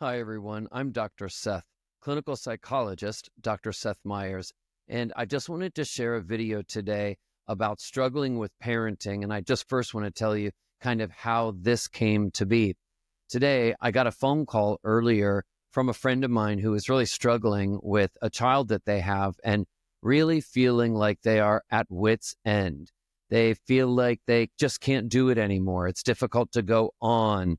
Hi, everyone. I'm Dr. Seth, clinical psychologist, Dr. Seth Meyers, and I just wanted to share a video today about struggling with parenting. And I just first want to tell you kind of how this came to be. Today, I got a phone call earlier from a friend of mine who is really struggling with a child that they have and really feeling like they are at wit's end. They feel like they just can't do it anymore. It's difficult to go on.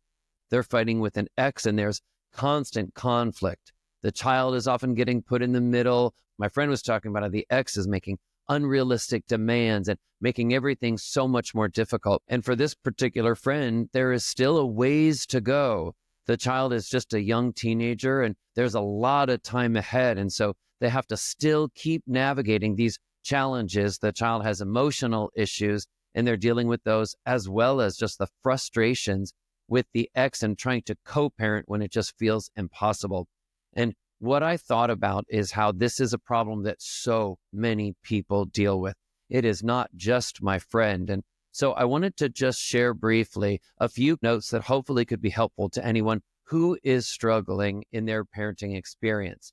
They're fighting with an ex, and there's constant conflict. The child is often getting put in the middle. My friend was talking about how the ex is making unrealistic demands and making everything so much more difficult. And for this particular friend, there is still a ways to go. The child is just a young teenager, and there's a lot of time ahead. And so they have to still keep navigating these challenges. The child has emotional issues, and they're dealing with those, as well as just the frustrations with the ex and trying to co-parent when it just feels impossible. And what I thought about is how this is a problem that so many people deal with. It is not just my friend. And so I wanted to just share briefly a few notes that hopefully could be helpful to anyone who is struggling in their parenting experience.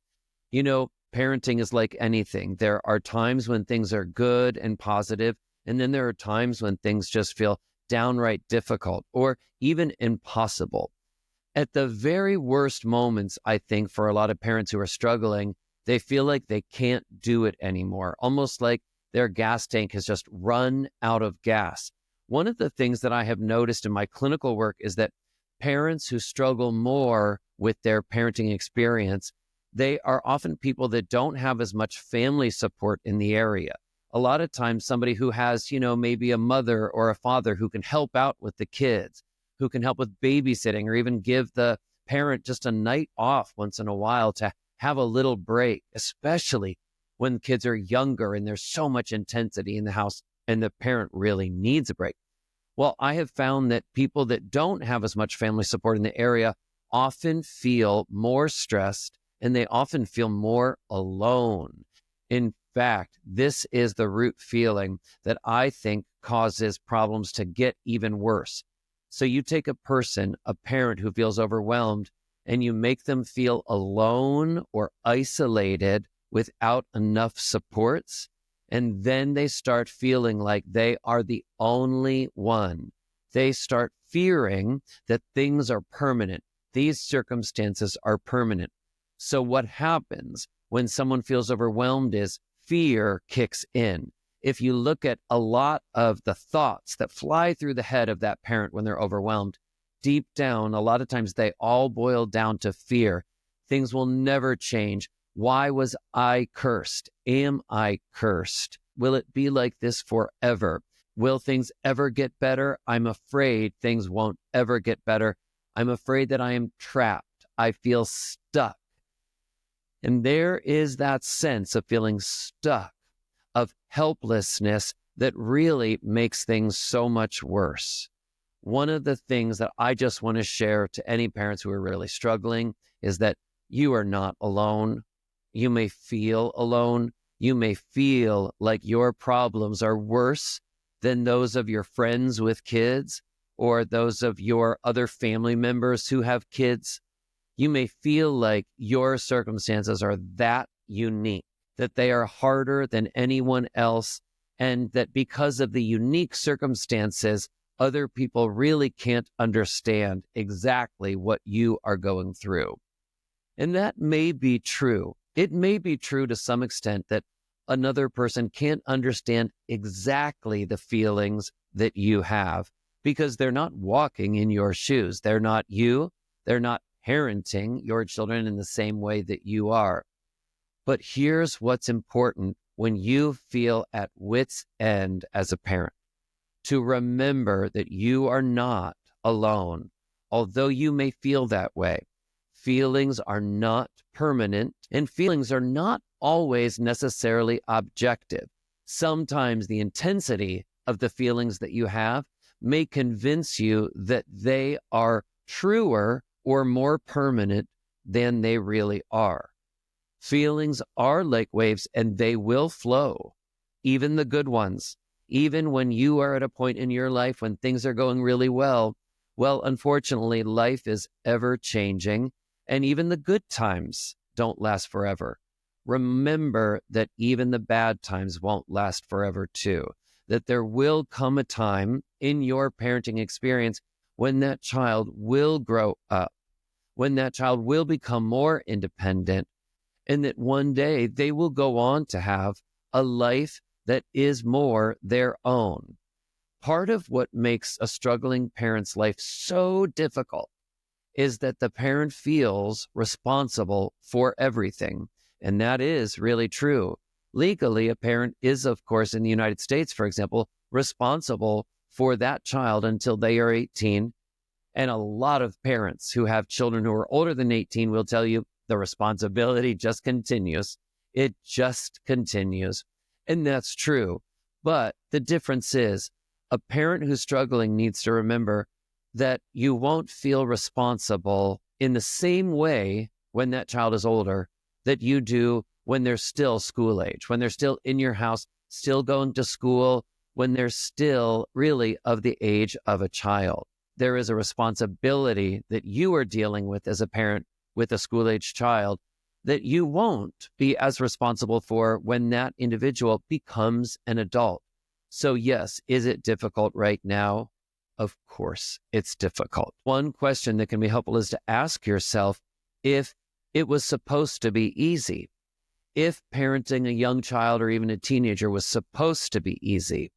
You know, parenting is like anything. There are times when things are good and positive, and then there are times when things just feel downright difficult or even impossible. At the very worst moments, I think, for a lot of parents who are struggling, they feel like they can't do it anymore, almost like their gas tank has just run out of gas. One of the things that I have noticed in my clinical work is that parents who struggle more with their parenting experience, they are often people that don't have as much family support in the area. A lot of times somebody who has, maybe a mother or a father who can help out with the kids, who can help with babysitting, or even give the parent just a night off once in a while to have a little break, especially when kids are younger and there's so much intensity in the house and the parent really needs a break. Well, I have found that people that don't have as much family support in the area often feel more stressed, and they often feel more alone. In fact, this is the root feeling that I think causes problems to get even worse. So you take a person, a parent who feels overwhelmed, and you make them feel alone or isolated without enough supports, and then they start feeling like they are the only one. They start fearing that things are permanent. These circumstances are permanent. So what happens when someone feels overwhelmed is fear kicks in. If you look at a lot of the thoughts that fly through the head of that parent when they're overwhelmed, deep down, a lot of times they all boil down to fear. Things will never change. Why was I cursed? Am I cursed? Will it be like this forever? Will things ever get better? I'm afraid things won't ever get better. I'm afraid that I am trapped. I feel stuck. And there is that sense of feeling stuck, of helplessness that really makes things so much worse. One of the things that I just want to share to any parents who are really struggling is that you are not alone. You may feel alone. You may feel like your problems are worse than those of your friends with kids or those of your other family members who have kids. You may feel like your circumstances are that unique, that they are harder than anyone else, and that because of the unique circumstances, other people really can't understand exactly what you are going through. And that may be true. It may be true to some extent that another person can't understand exactly the feelings that you have because they're not walking in your shoes. They're not you. They're not parenting your children in the same way that you are. But here's what's important when you feel at wit's end as a parent: to remember that you are not alone. Although you may feel that way, feelings are not permanent, and feelings are not always necessarily objective. Sometimes the intensity of the feelings that you have may convince you that they are truer or more permanent than they really are. Feelings are like waves, and they will flow, even the good ones. Even when you are at a point in your life when things are going really well, unfortunately, life is ever changing, And even the good times don't last forever. Remember that even the bad times won't last forever too. That there will come a time in your parenting experience when that child will grow up, when that child will become more independent, and that one day they will go on to have a life that is more their own. Part of what makes a struggling parent's life so difficult is that the parent feels responsible for everything. And that is really true. Legally, a parent is, of course, in the United States, for example, responsible for that child until they are 18. And a lot of parents who have children who are older than 18 will tell you the responsibility just continues. It just continues. And that's true. But the difference is a parent who's struggling needs to remember that you won't feel responsible in the same way when that child is older that you do when they're still school age, when they're still in your house, still going to school, when they're still really of the age of a child. There is a responsibility that you are dealing with as a parent with a school-age child that you won't be as responsible for when that individual becomes an adult. So yes, is it difficult right now? Of course, it's difficult. One question that can be helpful is to ask yourself if it was supposed to be easy. If parenting a young child or even a teenager was supposed to be easy.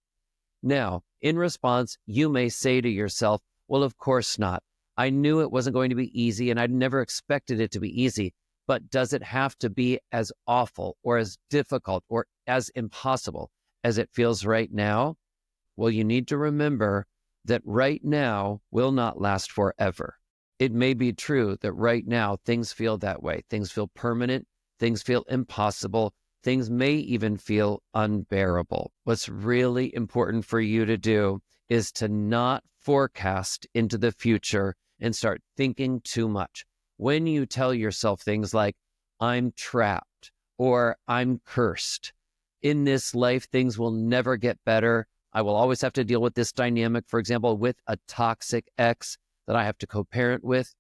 Now, in response, you may say to yourself, well, of course not. I knew it wasn't going to be easy and I'd never expected it to be easy. But does it have to be as awful or as difficult or as impossible as it feels right now? Well, you need to remember that right now will not last forever. It may be true that right now things feel that way. Things feel permanent. Things feel impossible. Things may even feel unbearable. What's really important for you to do is to not forecast into the future and start thinking too much. When you tell yourself things like, I'm trapped or I'm cursed, in this life, things will never get better. I will always have to deal with this dynamic, for example, with a toxic ex that I have to co-parent with.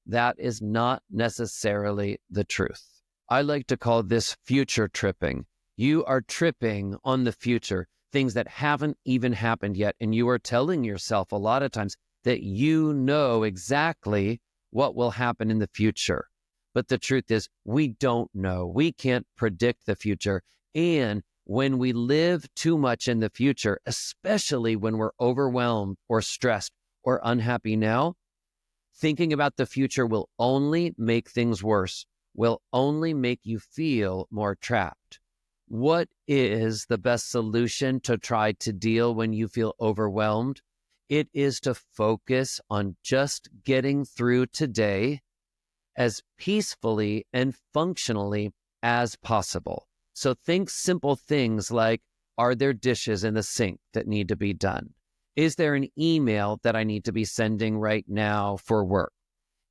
That is not necessarily the truth. I like to call this future tripping. You are tripping on the future, things that haven't even happened yet. And you are telling yourself a lot of times that you know exactly what will happen in the future. But the truth is, we don't know. We can't predict the future. And when we live too much in the future, especially when we're overwhelmed or stressed or unhappy now, thinking about the future will only make things worse, will only make you feel more trapped. What is the best solution to try to deal when you feel overwhelmed? It is to focus on just getting through today as peacefully and functionally as possible. So think simple things like, are there dishes in the sink that need to be done? Is there an email that I need to be sending right now for work?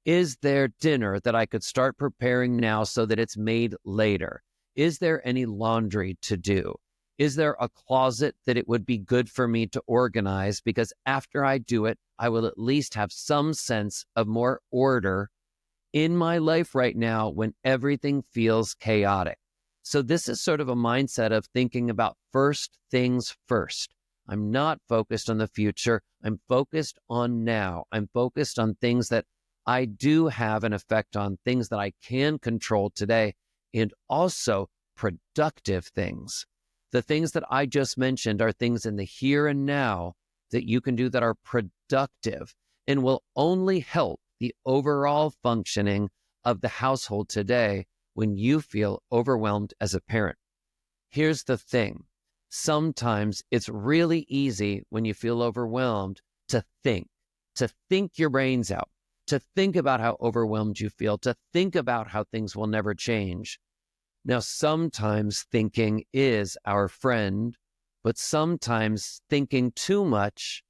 Is there dinner that I could start preparing now so that it's made later? Is there any laundry to do? Is there a closet that it would be good for me to organize? Because after I do it, I will at least have some sense of more order in my life right now when everything feels chaotic. So this is sort of a mindset of thinking about first things first. I'm not focused on the future. I'm focused on now. I'm focused on things that I do have an effect on, things that I can control today, and also productive things. The things that I just mentioned are things in the here and now that you can do that are productive and will only help the overall functioning of the household today when you feel overwhelmed as a parent. Here's the thing. Sometimes it's really easy when you feel overwhelmed to think your brains out, to think about how overwhelmed you feel, to think about how things will never change. Now, sometimes thinking is our friend, but sometimes thinking too much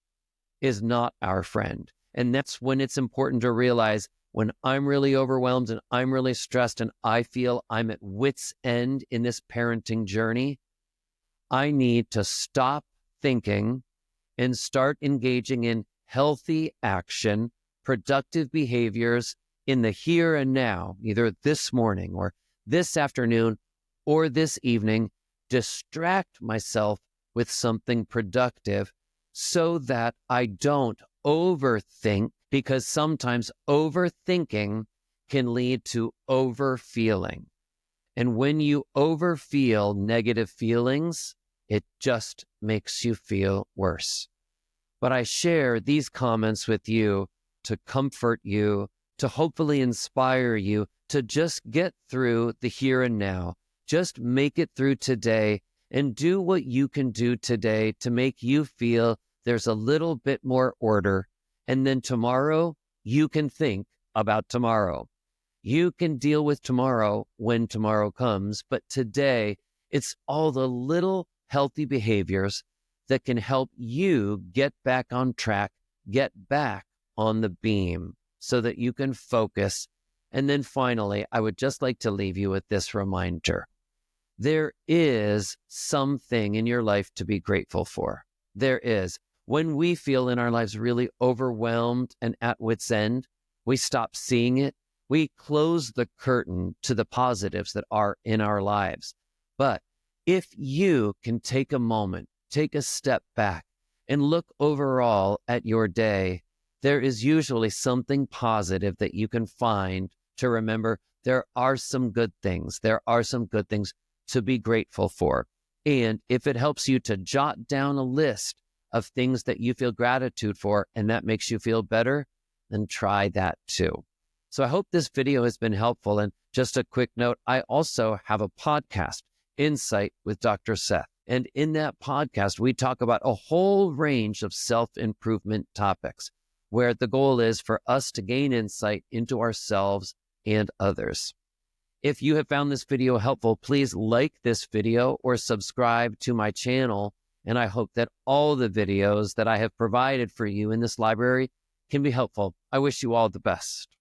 is not our friend. And that's when it's important to realize when I'm really overwhelmed and I'm really stressed and I feel I'm at wit's end in this parenting journey, I need to stop thinking and start engaging in healthy action, productive behaviors in the here and now, either this morning or this afternoon or this evening, distract myself with something productive so that I don't overthink, because sometimes overthinking can lead to overfeeling. And when you overfeel negative feelings, it just makes you feel worse. But I share these comments with you to comfort you, to hopefully inspire you to just get through the here and now. Just make it through today and do what you can do today to make you feel there's a little bit more order. And then tomorrow, you can think about tomorrow. You can deal with tomorrow when tomorrow comes, but today, it's all the little healthy behaviors that can help you get back on track, get back on the beam so that you can focus. And then finally, I would just like to leave you with this reminder. There is something in your life to be grateful for. There is. When we feel in our lives really overwhelmed and at wit's end, we stop seeing it. We close the curtain to the positives that are in our lives. But if you can take a moment, take a step back, and look overall at your day, there is usually something positive that you can find to remember there are some good things. There are some good things to be grateful for. And if it helps you to jot down a list of things that you feel gratitude for, and that makes you feel better, then try that too. So I hope this video has been helpful. And just a quick note, I also have a podcast, Insight with Dr. Seth. And in that podcast, we talk about a whole range of self-improvement topics, where the goal is for us to gain insight into ourselves and others. If you have found this video helpful, please like this video or subscribe to my channel. And I hope that all the videos that I have provided for you in this library can be helpful. I wish you all the best.